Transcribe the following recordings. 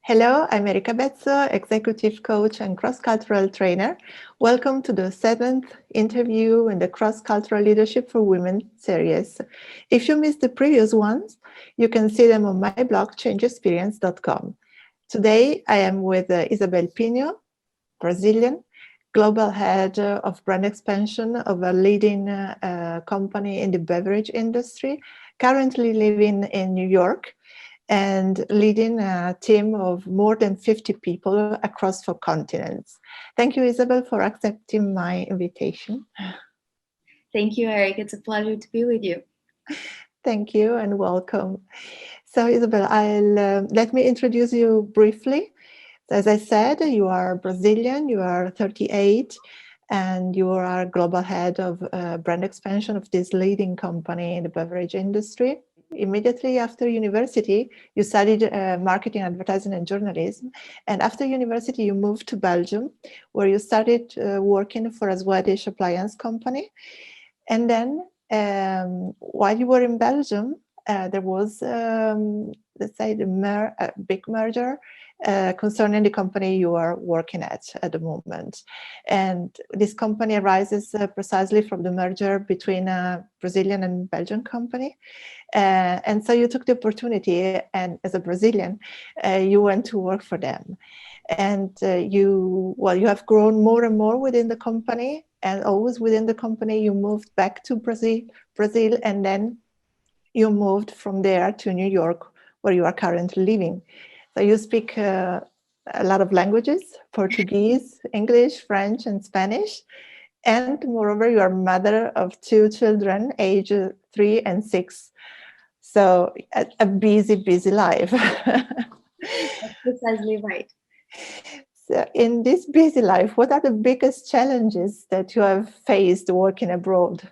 Hello, I'm Erika Bezzo, executive coach and cross-cultural trainer. Welcome to the seventh interview in the Cross-Cultural Leadership for Women series. If you missed the previous ones, you can see them on my blog, changeexperience.com. Today, I am with Isabel Pinho, Brazilian, global head of brand expansion of a leading company in the beverage industry, currently living in New York, and leading a team of more than 50 people across 4 continents. Thank you, Isabel, for accepting my invitation. Thank you, Eric. It's a pleasure to be with you. Thank you and welcome. So, Isabel, let me introduce you briefly. As I said, you are Brazilian, you are 38, and you are global head of brand expansion of this leading company in the beverage industry. Immediately after university, you studied marketing, advertising, and journalism. And after university, you moved to Belgium, where you started working for a Swedish appliance company. And then while you were in Belgium, there was, let's say, a big merger concerning the company you are working at the moment. And this company arises precisely from the merger between a Brazilian and Belgian company. And so you took the opportunity, and as a Brazilian, you went to work for them. And you have grown more and more within the company, and always within the company, you moved back to Brazil, and then you moved from there to New York, where you are currently living. So you speak a lot of languages: Portuguese, English, French, and Spanish. And moreover, you are mother of 2 children, age 3 and 6. So a busy life. That's precisely right. So in this busy life, what are the biggest challenges that you have faced working abroad?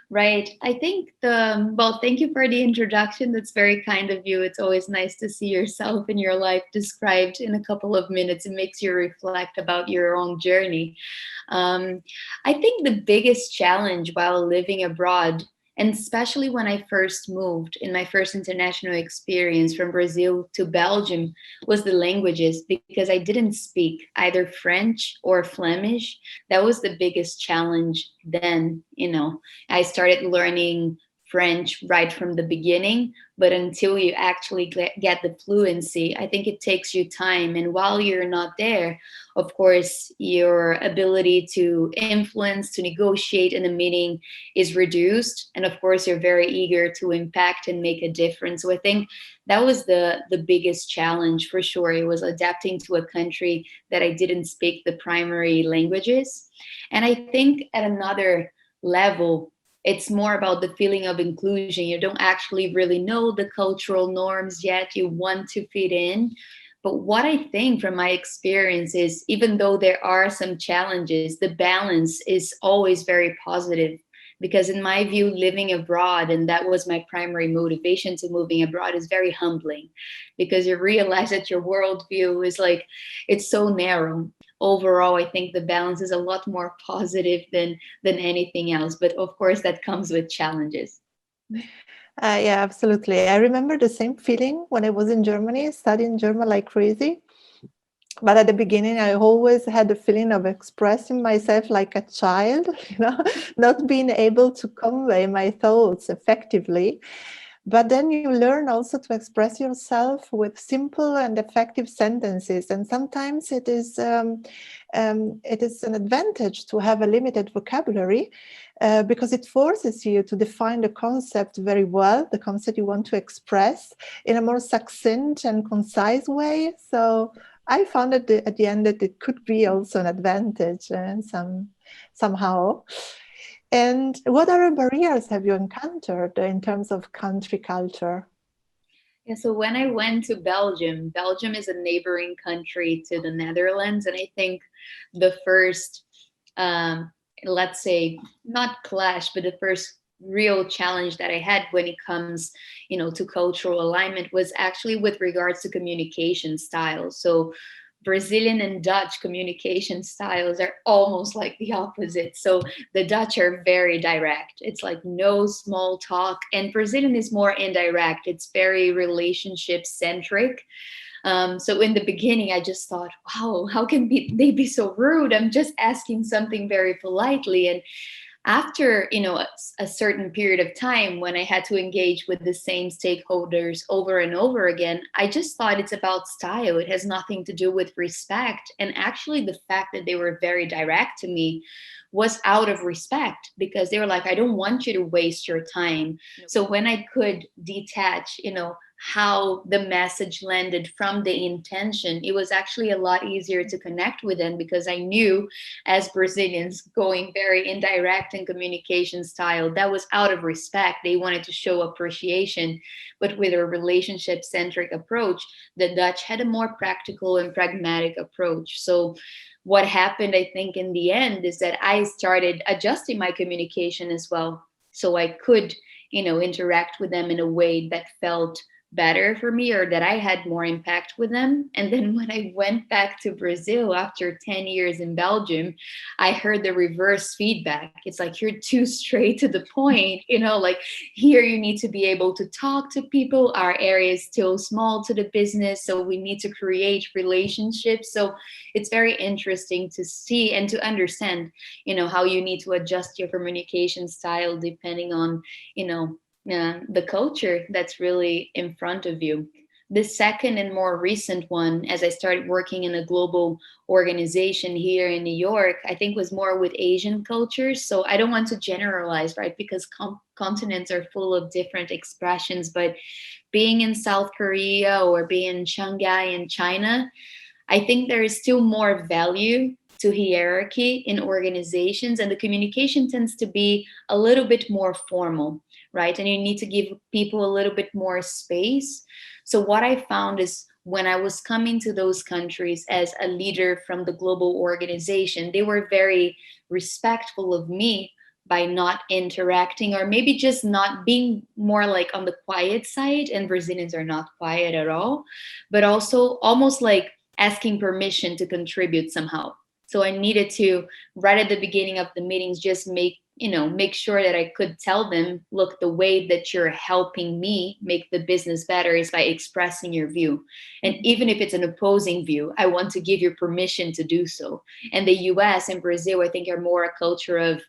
Right. I think thank you for the introduction. That's very kind of you. It's always nice to see yourself and your life described in a couple of minutes. It makes you reflect about your own journey. Um, I think the biggest challenge while living abroad, and especially when I first moved in my first international experience from Brazil to Belgium, was the languages, because I didn't speak either French or Flemish. That was the biggest challenge then. I started learning French right from the beginning, but until you actually get the fluency, I think it takes you time. And while you're not there, of course, your ability to influence, to negotiate in a meeting is reduced. And of course, you're very eager to impact and make a difference. So I think that was the biggest challenge for sure. It was adapting to a country that I didn't speak the primary languages. And I think at another level, it's more about the feeling of inclusion. You don't actually really know the cultural norms yet. You want to fit in. But what I think from my experience is, even though there are some challenges, the balance is always very positive. Because in my view, living abroad, and that was my primary motivation to moving abroad, is very humbling, because you realize that your worldview is like, it's so narrow. Overall, I think the balance is a lot more positive than anything else. But of course, that comes with challenges. Yeah, absolutely. I remember the same feeling when I was in Germany, studying German like crazy. But at the beginning, I always had the feeling of expressing myself like a child, not being able to convey my thoughts effectively. But then you learn also to express yourself with simple and effective sentences. And sometimes it is an advantage to have a limited vocabulary because it forces you to define the concept very well, the concept you want to express in a more succinct and concise way. So I found at the end that it could be also an advantage somehow. And what other barriers have you encountered in terms of country culture? Yeah, so when I went to Belgium, Belgium is a neighboring country to the Netherlands. And I think the first, let's say, not clash, but the first real challenge that I had when it comes, to cultural alignment was actually with regards to communication styles. So Brazilian and Dutch communication styles are almost like the opposite. So the Dutch are very direct. It's like no small talk. And Brazilian is more indirect. It's very relationship centric. So in the beginning, I just thought, wow, how can they be so rude? I'm just asking something very politely. And after a certain period of time, when I had to engage with the same stakeholders over and over again, I just thought it's about style. It has nothing to do with respect. And actually, the fact that they were very direct to me was out of respect, because they were like, I don't want you to waste your time. So when I could detach, how the message landed from the intention, it was actually a lot easier to connect with them, because I knew, as Brazilians, going very indirect in communication style, that was out of respect. They wanted to show appreciation. But with a relationship centric approach, the Dutch had a more practical and pragmatic approach. So what happened, I think, in the end, is that I started adjusting my communication as well, so I could interact with them in a way that felt better for me, or that I had more impact with them. And then when I went back to Brazil after 10 years in Belgium, I heard the reverse feedback. It's like, you're too straight to the point, like, here you need to be able to talk to people. Our area is still small to the business, so we need to create relationships. So it's very interesting to see and to understand, how you need to adjust your communication style depending on, the culture that's really in front of you. The second and more recent one, as I started working in a global organization here in New York, I think was more with Asian cultures. So I don't want to generalize, right? Because continents are full of different expressions. But being in South Korea or being in Shanghai in China, I think there is still more value to hierarchy in organizations, and the communication tends to be a little bit more formal, right? And you need to give people a little bit more space. So, what I found is, when I was coming to those countries as a leader from the global organization, they were very respectful of me by not interacting, or maybe just not being, more like on the quiet side. And Brazilians are not quiet at all, but also almost like asking permission to contribute somehow. So I needed to, right at the beginning of the meetings, just make sure that I could tell them, look, the way that you're helping me make the business better is by expressing your view. And even if it's an opposing view, I want to give you permission to do so. And the US and Brazil, I think, are more a culture of,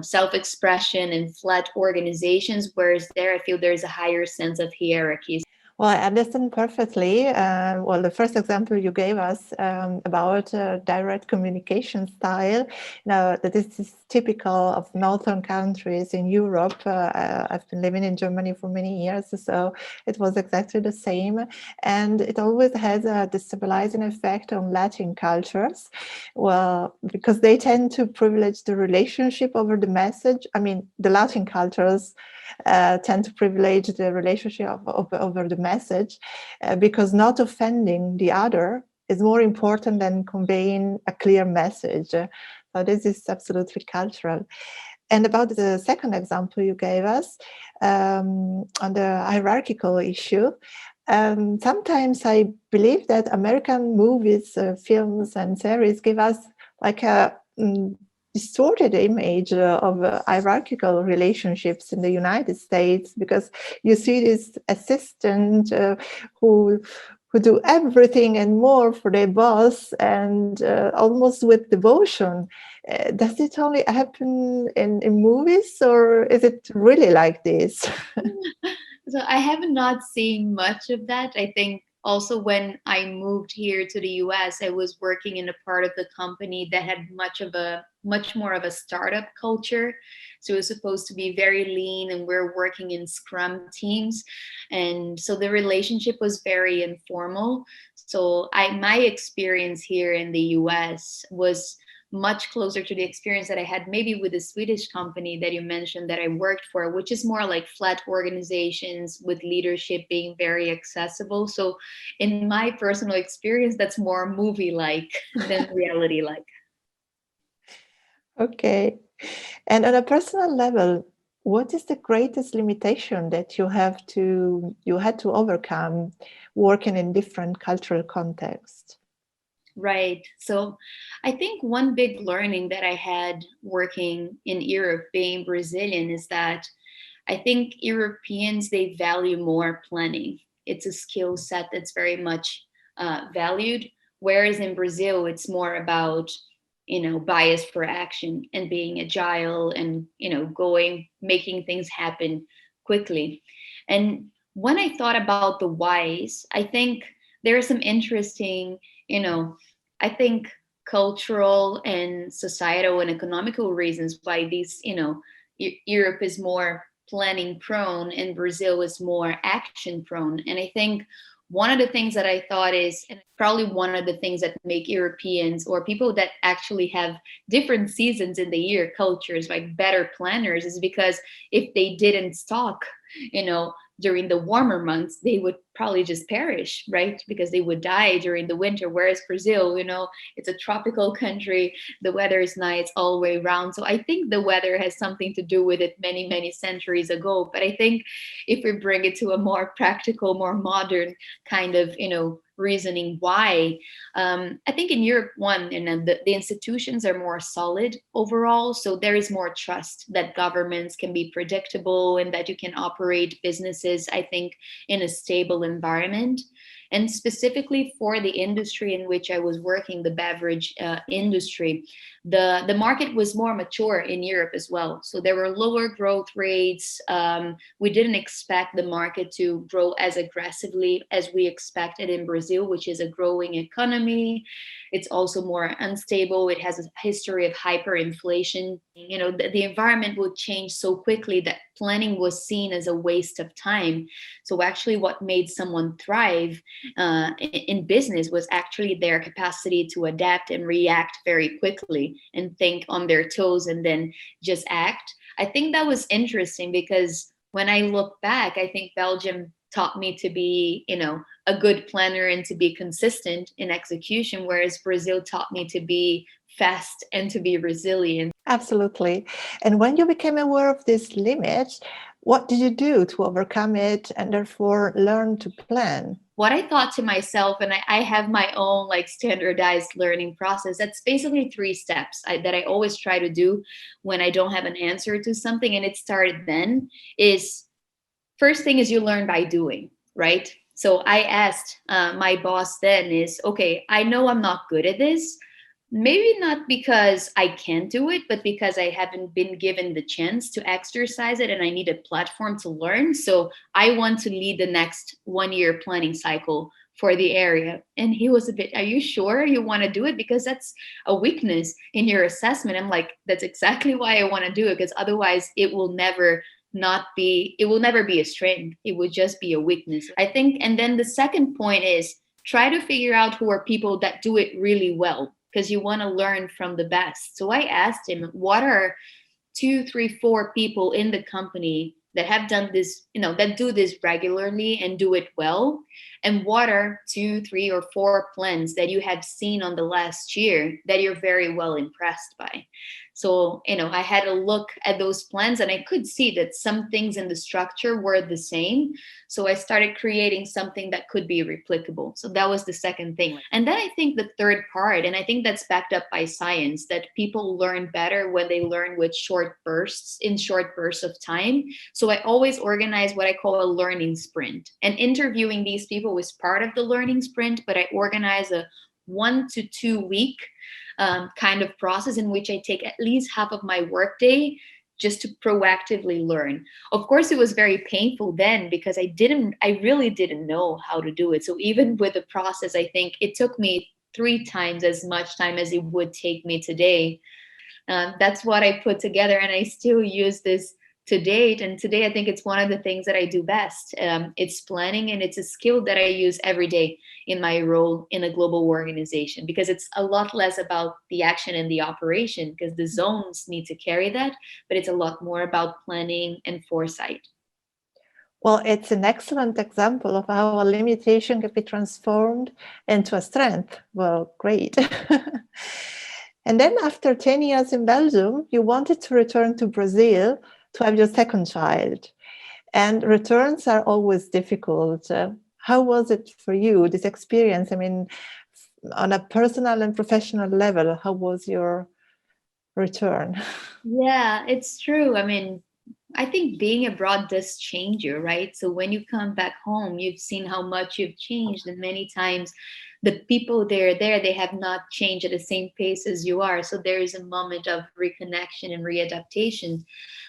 self-expression and flat organizations, whereas there I feel there's a higher sense of hierarchies. Well, I understand perfectly. Well, the first example you gave us about direct communication style, that this is typical of northern countries in Europe. I've been living in Germany for many years, so it was exactly the same. And it always has a destabilizing effect on Latin cultures. Well, because they tend to privilege the relationship over the message. I mean, the Latin cultures tend to privilege the relationship over the message, because not offending the other is more important than conveying a clear message. So this is absolutely cultural. And about the second example you gave us, on the hierarchical issue, sometimes I believe that American movies, films, and series give us like a distorted image of hierarchical relationships in the United States, because you see this assistant who do everything and more for their boss, and almost with devotion. Does it only happen in movies, or is it really like this? So I have not seen much of that. I think also when I moved here to the US, I was working in a part of the company that had much more of a startup culture. So it was supposed to be very lean, and we're working in scrum teams. And so the relationship was very informal. So my experience here in the US was much closer to the experience that I had maybe with the Swedish company that you mentioned that I worked for, which is more like flat organizations with leadership being very accessible. So in my personal experience, that's more movie like than reality like. Okay. And on a personal level, what is the greatest limitation that you had to overcome working in different cultural contexts? Right. So I think one big learning that I had working in Europe, being Brazilian, is that I think Europeans, they value more planning. It's a skill set that's very much valued. Whereas in Brazil, it's more about, bias for action and being agile and, making things happen quickly. And when I thought about the whys, I think there are some interesting, I think cultural and societal and economical reasons why these, Europe is more planning prone and Brazil is more action prone. And I think one of the things that I thought is, and probably one of the things that make Europeans or people that actually have different seasons in the year cultures like better planners, is because if they didn't stock, you know, during the warmer months, they would probably just perish, right? Because they would die during the winter. Whereas Brazil, it's a tropical country. The weather is nice all the way around. So I think the weather has something to do with it many, many centuries ago. But I think if we bring it to a more practical, more modern kind of, reasoning why, I think in Europe, one, and the institutions are more solid overall. So there is more trust that governments can be predictable and that you can operate businesses, I think, in a stable environment. And specifically for the industry in which I was working, the beverage industry, the market was more mature in Europe as well. So there were lower growth rates. We didn't expect the market to grow as aggressively as we expected in Brazil, which is a growing economy. It's also more unstable. It has a history of hyperinflation. The environment would change so quickly that planning was seen as a waste of time. So actually what made someone thrive in business was actually their capacity to adapt and react very quickly and think on their toes and then just act. I think that was interesting because when I look back, I think Belgium taught me to be, a good planner and to be consistent in execution, whereas Brazil taught me to be fast and to be resilient. Absolutely. And when you became aware of this limit, what did you do to overcome it and therefore learn to plan? What I thought to myself, and I have my own like standardized learning process, that's basically 3 steps that I always try to do when I don't have an answer to something. And it started then is, first thing is you learn by doing, right? So I asked my boss then is, okay, I know I'm not good at this. Maybe not because I can't do it, but because I haven't been given the chance to exercise it and I need a platform to learn. So I want to lead the next 1-year planning cycle for the area. And he was a bit, are you sure you want to do it? Because that's a weakness in your assessment. I'm like, that's exactly why I want to do it, because otherwise it will never be a strength. It would just be a weakness, I think. And then the second point is try to figure out who are people that do it really well, because you want to learn from the best. So I asked him, what are 2, 3, 4 people in the company that have done this, that do this regularly and do it well? And what are 2, 3, or 4 plans that you have seen on the last year that you're very well impressed by? So, I had a look at those plans and I could see that some things in the structure were the same. So I started creating something that could be replicable. So that was the second thing. And then I think the third part, and I think that's backed up by science, that people learn better when they learn with short bursts of time. So I always organize what I call a learning sprint. And interviewing these people was part of the learning sprint, but I organize a 1 to 2 week kind of process in which I take at least half of my workday just to proactively learn. Of course, it was very painful then because I really didn't know how to do it. So even with the process, I think it took me 3 times as much time as it would take me today. That's what I put together, and I still use this to date. And today, I think it's one of the things that I do best. It's planning, and it's a skill that I use every day in my role in a global organization, because it's a lot less about the action and the operation, because the zones need to carry that, but it's a lot more about planning and foresight. Well, it's an excellent example of how a limitation can be transformed into a strength. Well, great. And then after 10 years in Belgium, you wanted to return to Brazil to have your second child. And returns are always difficult. How was it for you, this experience? I mean, on a personal and professional level, how was your return? Yeah, it's true. I mean, I think being abroad does change you, right? So when you come back home, you've seen how much you've changed, and many times the people there, they have not changed at the same pace as you are. So there is a moment of reconnection and readaptation.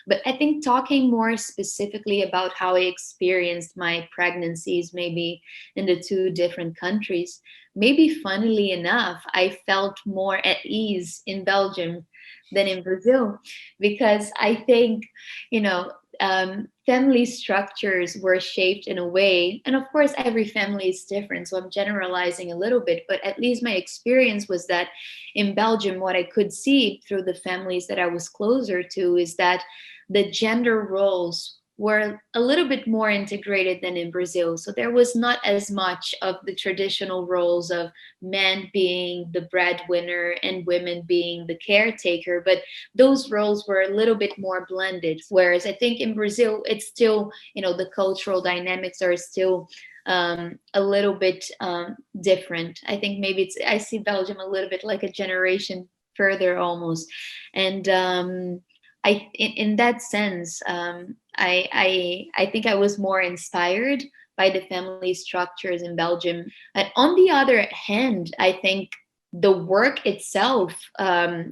But I think talking more specifically about how I experienced my pregnancies, maybe in the two different countries, maybe funnily enough, I felt more at ease in Belgium than in Brazil, because I think, you know, family structures were shaped in a way, and of course every family is different, so I'm generalizing a little bit, but at least my experience was that in Belgium, what I could see through the families that I was closer to is that the gender roles were a little bit more integrated than in Brazil. So there was not as much of the traditional roles of men being the breadwinner and women being the caretaker, but those roles were a little bit more blended. Whereas I think in Brazil, it's still, you know, the cultural dynamics are still a little bit different. I think maybe I see Belgium a little bit like a generation further almost. And in that sense, I think I was more inspired by the family structures in Belgium. And on the other hand, I think the work itself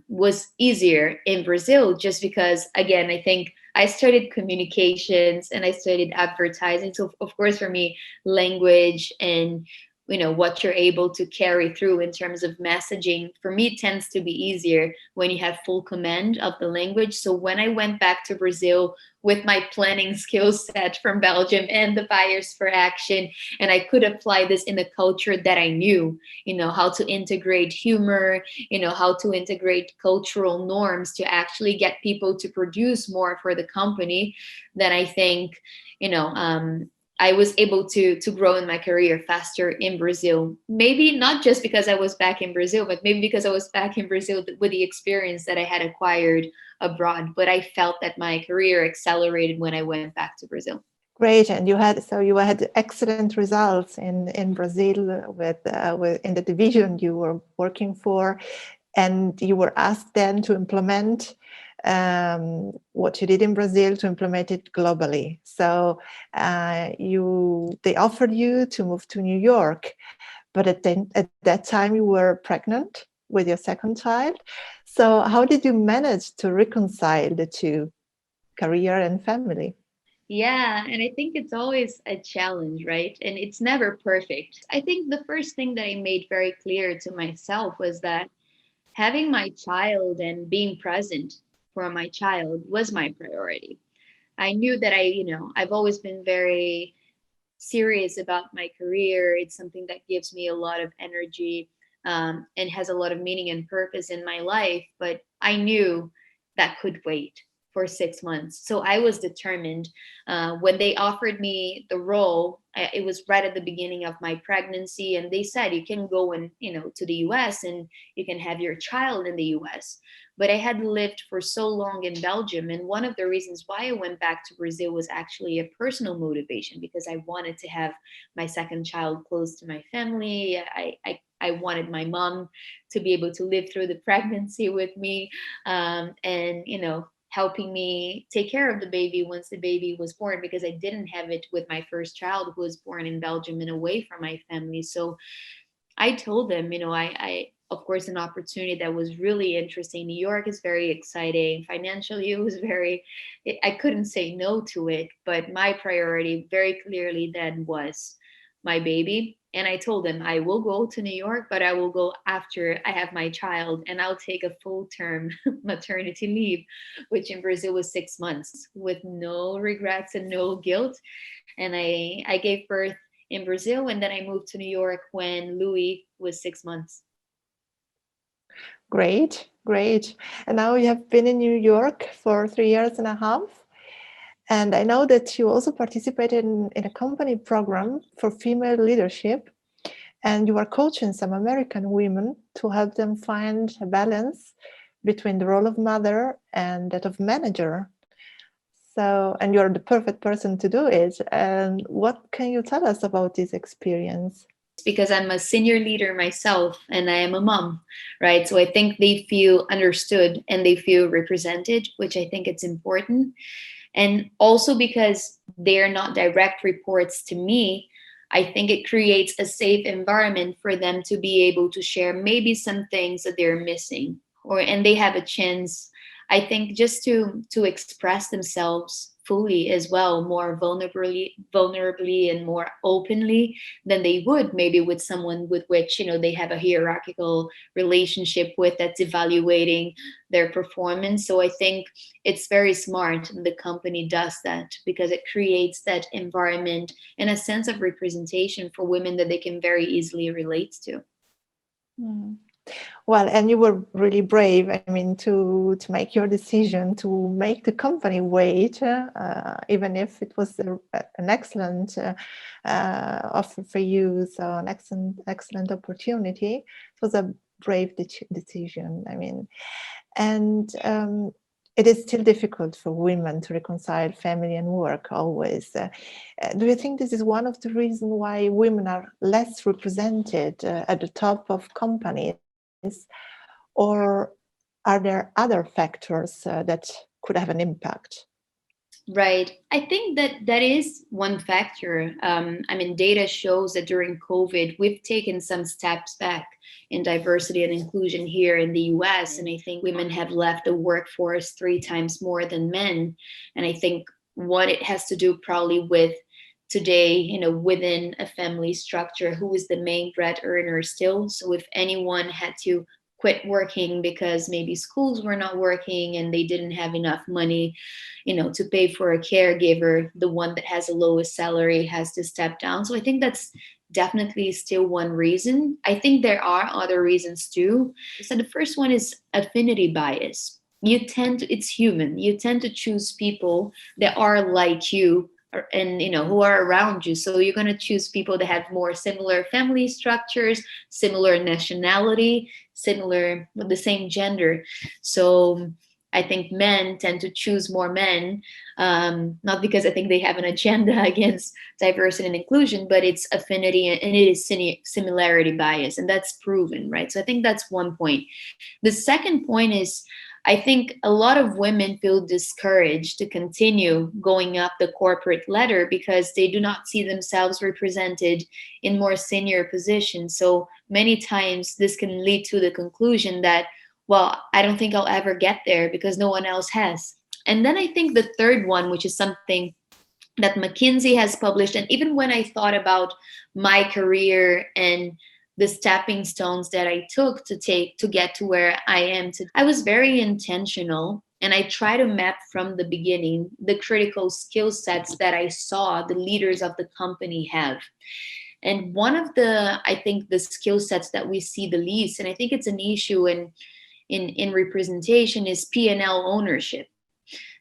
was easier in Brazil, just because, again, I think I studied communications and I studied advertising. So, of course, for me, language and, you know, what you're able to carry through in terms of messaging, for me tends to be easier when you have full command of the language. So when I went back to Brazil with my planning skill set from Belgium and the buyers for action, and I could apply this in a culture that I knew, you know, how to integrate humor, you know, how to integrate cultural norms to actually get people to produce more for the company, then I think, you know, I was able to grow in my career faster in Brazil. Maybe not just because I was back in Brazil, but maybe because I was back in Brazil with the experience that I had acquired abroad. But I felt that my career accelerated when I went back to Brazil. Great, and you had excellent results in Brazil with in the division you were working for, and you were asked then to implement what you did in Brazil to implement it globally. So they offered you to move to New York, but at that time you were pregnant with your second child. So how did you manage to reconcile the two, career and family? Yeah, and I think it's always a challenge, right? And it's never perfect. I think the first thing that I made very clear to myself was that having my child and being present for my child was my priority. I knew that I've always been very serious about my career. It's something that gives me a lot of energy, and has a lot of meaning and purpose in my life. But I knew that could wait for 6 months. So I was determined. When they offered me the role, it was right at the beginning of my pregnancy, and they said you can go and to the US and you can have your child in the US. But I had lived for so long in Belgium, and one of the reasons why I went back to Brazil was actually a personal motivation, because I wanted to have my second child close to my family. I wanted my mom to be able to live through the pregnancy with me, and helping me take care of the baby once the baby was born, because I didn't have it with my first child, who was born in Belgium and away from my family. So I told them, I of course, an opportunity that was really interesting. New York is very exciting. Financially, it was I couldn't say no to it. But my priority very clearly then was my baby. And I told them I will go to New York, but I will go after I have my child, and I'll take a full term maternity leave, which in Brazil was 6 months, with no regrets and no guilt. And I gave birth in Brazil, and then I moved to New York when Louis was 6 months. Great, great. And now you have been in New York for 3 years and a half. And I know that you also participated in a company program for female leadership. And you are coaching some American women to help them find a balance between the role of mother and that of manager. So, and you're the perfect person to do it. And what can you tell us about this experience? Because I'm a senior leader myself and I am a mom, right? So I think they feel understood and they feel represented, which I think it's important. And also because they're not direct reports to me, I think it creates a safe environment for them to be able to share maybe some things that they're missing, or and they have a chance, I think, just to express themselves fully as well, more vulnerably and more openly than they would maybe with someone with which, they have a hierarchical relationship with, that's evaluating their performance. So I think it's very smart the company does that, because it creates that environment and a sense of representation for women that they can very easily relate to. Mm. Well, and you were really brave, I mean, to make your decision to make the company wait, even if it was an excellent offer for you, so an excellent opportunity. It was a brave decision, I mean, and it is still difficult for women to reconcile family and work always. Do you think this is one of the reasons why women are less represented at the top of companies? Or are there other factors that could have an impact? Right. I think that is one factor. I mean, data shows that during COVID, we've taken some steps back in diversity and inclusion here in the US. And I think women have left the workforce 3 times more than men. And I think what it has to do probably with today, within a family structure, who is the main bread earner still. So if anyone had to quit working because maybe schools were not working and they didn't have enough money, to pay for a caregiver, the one that has the lowest salary has to step down. So I think that's definitely still one reason. I think there are other reasons too. So the first one is affinity bias. It's human. You tend to choose people that are like you, and who are around you. So you're going to choose people that have more similar family structures, similar nationality, similar with the same gender. So I think men tend to choose more men, not because I think they have an agenda against diversity and inclusion, but it's affinity and it is similarity bias, and that's proven, right? So I think that's one point. The second point is, I think a lot of women feel discouraged to continue going up the corporate ladder because they do not see themselves represented in more senior positions. So many times this can lead to the conclusion that, well, I don't think I'll ever get there because no one else has. And then I think the third one, which is something that McKinsey has published, and even when I thought about my career and the stepping stones that I took to get to where I am today, I was very intentional, and I try to map from the beginning the critical skill sets that I saw the leaders of the company have. And one of I think the skill sets that we see the least, and I think it's an issue in representation, is P&L ownership.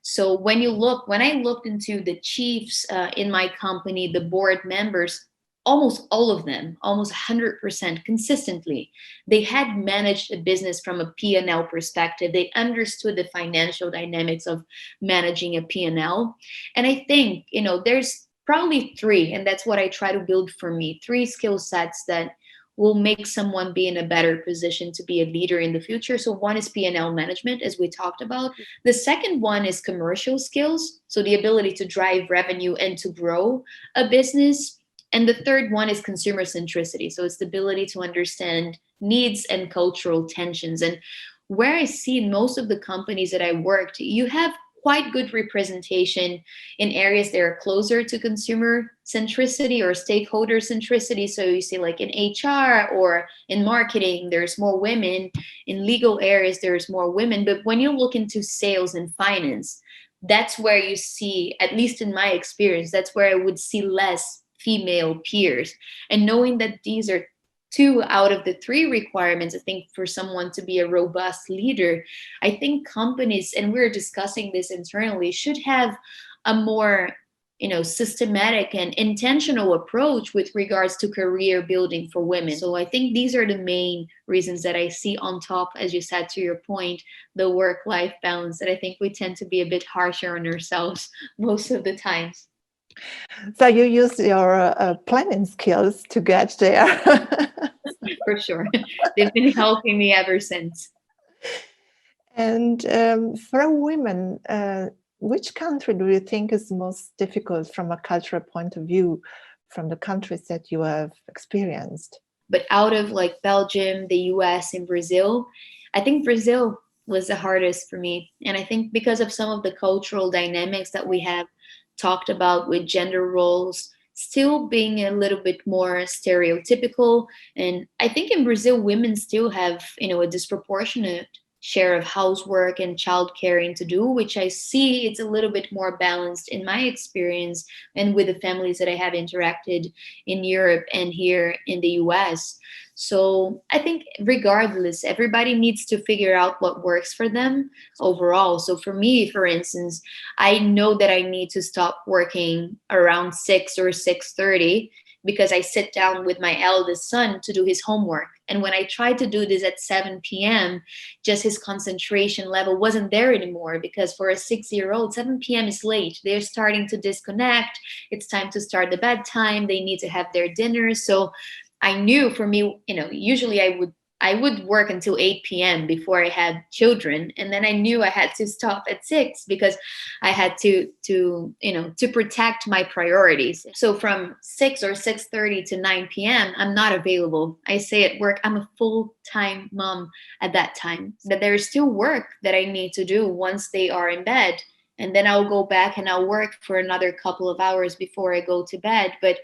So when I looked into the chiefs in my company, the board members, almost all of them, almost 100% consistently, they had managed a business from a P&L perspective. They understood the financial dynamics of managing a P&L. And I think, there's probably 3, and that's what I try to build for me, 3 skill sets that will make someone be in a better position to be a leader in the future. So one is P&L management, as we talked about. The second one is commercial skills, so the ability to drive revenue and to grow a business. And the third one is consumer centricity, so it's the ability to understand needs and cultural tensions. And where I see most of the companies that I worked, you have quite good representation in areas that are closer to consumer centricity or stakeholder centricity. So you see, like in HR or in marketing, there's more women. In legal areas, there's more women. But when you look into sales and finance, that's where you see, at least in my experience, that's where I would see less female peers. And knowing that these are 2 out of the 3 requirements, I think, for someone to be a robust leader, I think companies, and we're discussing this internally, should have a more systematic and intentional approach with regards to career building for women. So I think these are the main reasons that I see, on top, as you said, to your point, the work-life balance, that I think we tend to be a bit harsher on ourselves most of the times. So you use your planning skills to get there. For sure. They've been helping me ever since. And for women, Which country do you think is most difficult from a cultural point of view from the countries that you have experienced? But out of like Belgium, the US, and Brazil, I think Brazil was the hardest for me. And I think because of some of the cultural dynamics that we have talked about with gender roles still being a little bit more stereotypical. And I think in Brazil, women still have, a disproportionate share of housework and childcaring to do, which I see it's a little bit more balanced in my experience and with the families that I have interacted in Europe and here in the US. So I think regardless, everybody needs to figure out what works for them overall. So for me, for instance, I know that I need to stop working around 6 or 6:30 because I sit down with my eldest son to do his homework. And when I tried to do this at 7 p.m., just his concentration level wasn't there anymore because for a 6-year-old, 7 p.m. is late. They're starting to disconnect. It's time to start the bedtime. They need to have their dinner. So I knew for me, usually I would work until 8 p.m. before I had children. And then I knew I had to stop at 6 because I had to protect my priorities. So from 6 or 6:30 to 9 p.m., I'm not available. I say at work, I'm a full-time mom at that time. But there's still work that I need to do once they are in bed. And then I'll go back and I'll work for another couple of hours before I go to bed. But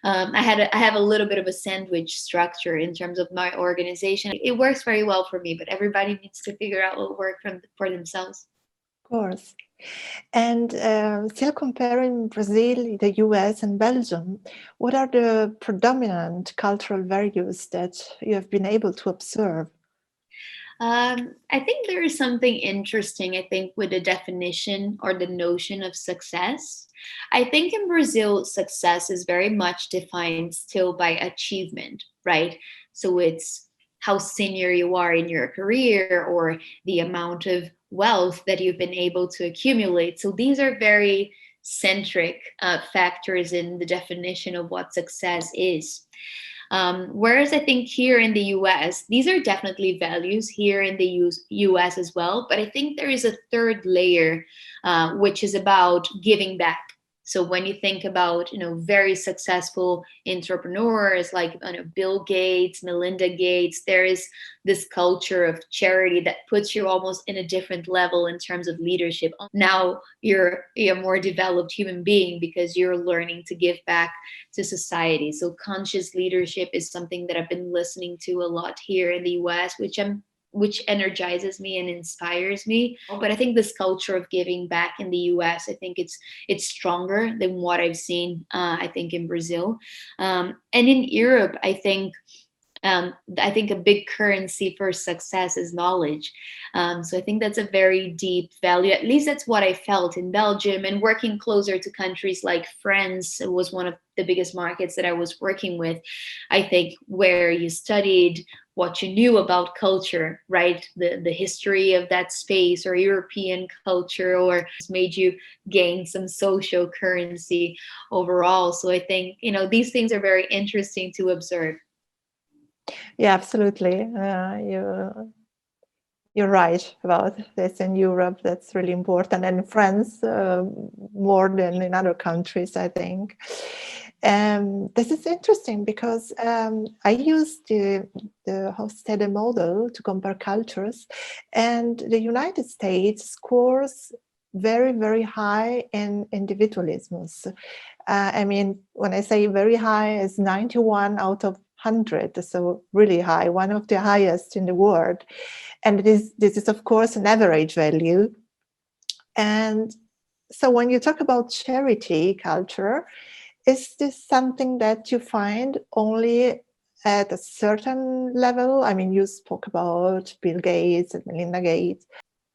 I have a little bit of a sandwich structure in terms of my organization. It works very well for me, but everybody needs to figure out what works for themselves. Of course. And still comparing Brazil, the US, and Belgium, what are the predominant cultural values that you have been able to observe? I think there is something interesting, I think, with the definition or the notion of success. I think in Brazil, success is very much defined still by achievement, right? So it's how senior you are in your career or the amount of wealth that you've been able to accumulate. So these are very centric factors in the definition of what success is. Whereas I think here in the US, these are definitely values here in the US as well. But I think there is a third layer, which is about giving back. So when you think about, very successful entrepreneurs like Bill Gates, Melinda Gates, there is this culture of charity that puts you almost in a different level in terms of leadership. Now you're a more developed human being because you're learning to give back to society. So conscious leadership is something that I've been listening to a lot here in the US, which energizes me and inspires me. But I think this culture of giving back in the US, I think it's stronger than what I've seen, I think, in Brazil. And in Europe, I think a big currency for success is knowledge. So I think that's a very deep value. At least that's what I felt in Belgium, and working closer to countries like France was one of the biggest markets that I was working with. I think where you studied what you knew about culture, right? The history of that space or European culture, or made you gain some social currency overall. So I think, these things are very interesting to observe. Yeah, absolutely. You're right about this in Europe. That's really important, and in France more than in other countries, I think. This is interesting because I used the Hofstede model to compare cultures, and the United States scores very, very high in individualism. I mean, when I say very high, it's 91 out of 100, so really high, one of the highest in the world. And this is, of course, an average value. And so when you talk about charity culture, is this something that you find only at a certain level? I mean, you spoke about Bill Gates and Melinda Gates.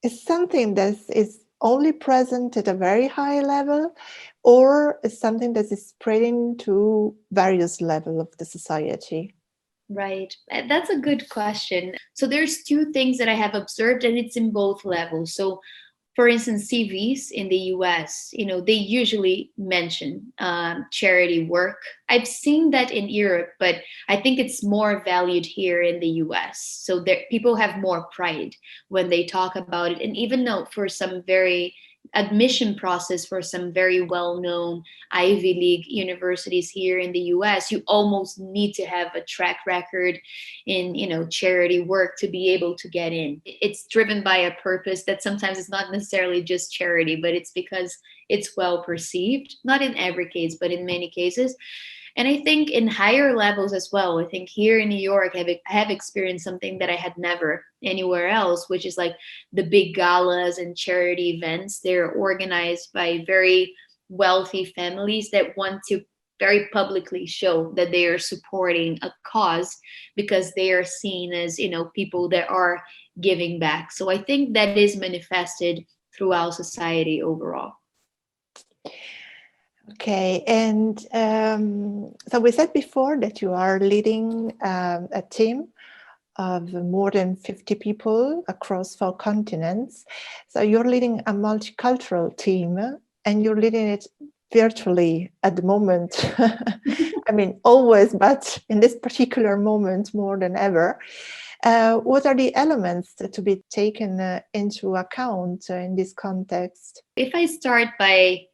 Is something that is only present at a very high level, or is something that is spreading to various levels of the society? Right. That's a good question. So there's two things that I have observed, and it's in both levels. So for instance, CVs in the US, they usually mention charity work. I've seen that in Europe, but I think it's more valued here in the US. So people have more pride when they talk about it. And even though for some very admission process for some very well-known Ivy League universities here in the US, you almost need to have a track record in, charity work to be able to get in. It's driven by a purpose that sometimes is not necessarily just charity, but it's because it's well perceived, not in every case, but in many cases. And I think in higher levels as well, I think here in New York, I have experienced something that I had never anywhere else, which is like the big galas and charity events. They're organized by very wealthy families that want to very publicly show that they are supporting a cause because they are seen as, people that are giving back. So I think that is manifested throughout society overall. Okay, and so we said before that you are leading a team of more than 50 people across 4 continents. So you're leading a multicultural team, and you're leading it virtually at the moment. I mean, always, but in this particular moment more than ever. What are the elements to be taken into account in this context? If I start by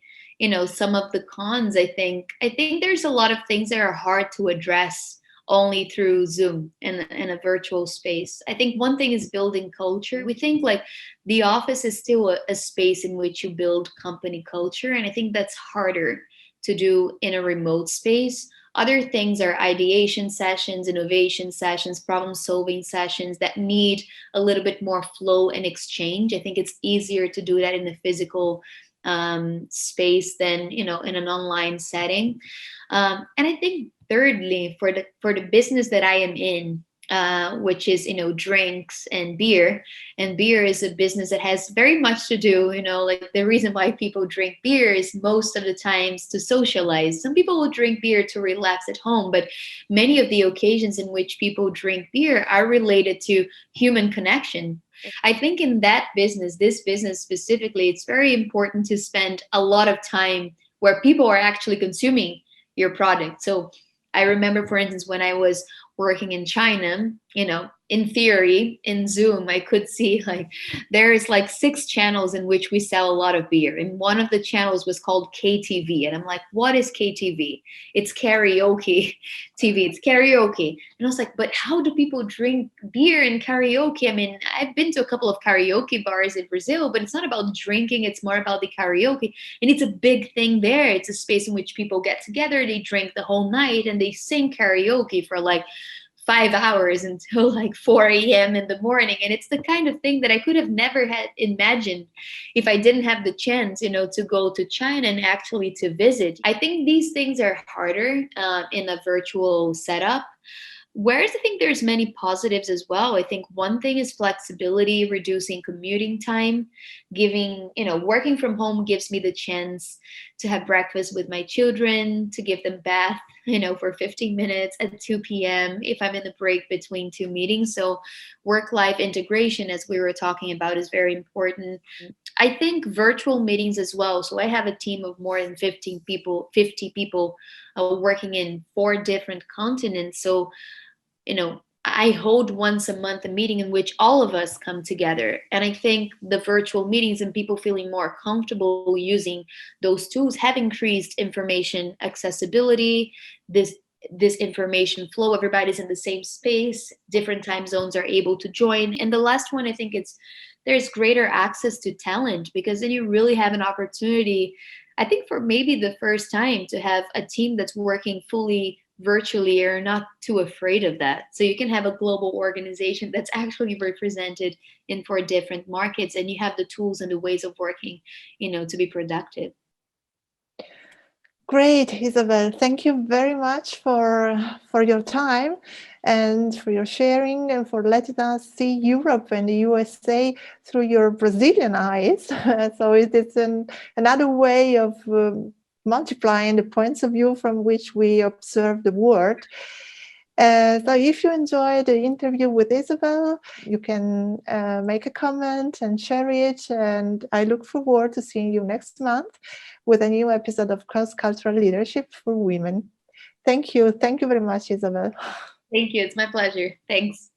some of the cons, I think there's a lot of things that are hard to address only through Zoom and a virtual space. I think one thing is building culture. We think like the office is still a space in which you build company culture, and I think that's harder to do in a remote space. Other things are ideation sessions, innovation sessions, problem solving sessions that need a little bit more flow and exchange. I think it's easier to do that in the physical space than in an online setting. And I think thirdly, for the business that I am in, which is drinks and beer is a business that has very much to do, like the reason why people drink beer is most of the times to socialize. Some people will drink beer to relax at home, but many of the occasions in which people drink beer are related to human connection. I think in that business, this business specifically, it's very important to spend a lot of time where people are actually consuming your product. So I remember, for instance, when I was working in China, in theory, in Zoom, I could see like there's like 6 channels in which we sell a lot of beer. And one of the channels was called KTV. And I'm like, what is KTV? It's karaoke TV. It's karaoke. And I was like, but how do people drink beer in karaoke? I mean, I've been to a couple of karaoke bars in Brazil, but it's not about drinking. It's more about the karaoke. And it's a big thing there. It's a space in which people get together, they drink the whole night, and they sing karaoke for like 5 hours until like 4 a.m. in the morning. And it's the kind of thing that I could have never had imagined if I didn't have the chance, to go to China and actually to visit. I think these things are harder in a virtual setup. Whereas I think there's many positives as well. I think one thing is flexibility, reducing commuting time, working from home gives me the chance to have breakfast with my children, to give them bath, for 15 minutes at 2 p.m. if I'm in the break between 2 meetings. So work-life integration, as we were talking about, is very important. I think virtual meetings as well. So I have a team of more than 50 people working in 4 different continents. So I hold once a month a meeting in which all of us come together. And I think the virtual meetings and people feeling more comfortable using those tools have increased information accessibility, this information flow. Everybody's in the same space, different time zones are able to join. And the last one, I think there's greater access to talent, because then you really have an opportunity, I think for maybe the first time, to have a team that's working fully virtually or not too afraid of that. So you can have a global organization that's actually represented in 4 different markets, and you have the tools and the ways of working, to be productive. Great, Isabel. Thank you very much for your time and for your sharing and for letting us see Europe and the USA through your Brazilian eyes. So it is another way of multiplying the points of view from which we observe the world. So if you enjoyed the interview with Isabel, you can make a comment and share it. And I look forward to seeing you next month with a new episode of Cross-Cultural Leadership for Women. Thank you. Thank you very much, Isabel. Thank you. It's my pleasure. Thanks.